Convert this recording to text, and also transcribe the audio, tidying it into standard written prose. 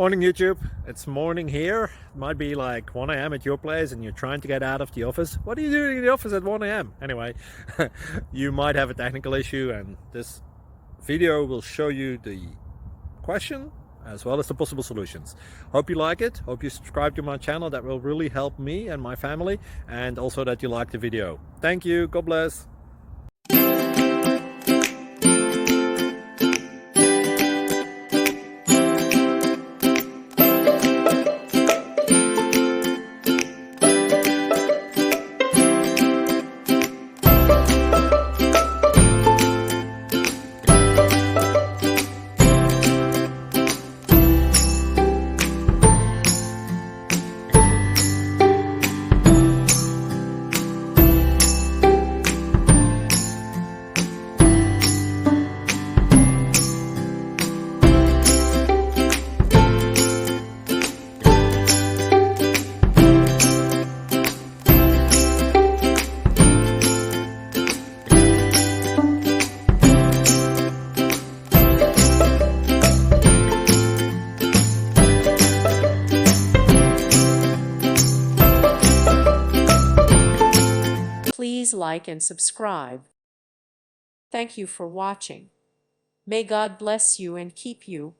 Morning YouTube, it's morning here. It might be like 1 a.m. at your place and you're trying to get out of the office. What are you doing in the office at 1 a.m.? Anyway, you might have a technical issue and this video will show you the question as well as the possible solutions. Hope you like it, hope you subscribe to my channel. That will really help me and my family, and also that you like the video. Thank you, God bless. Please like and subscribe. Thank you for watching. May God bless you and keep you.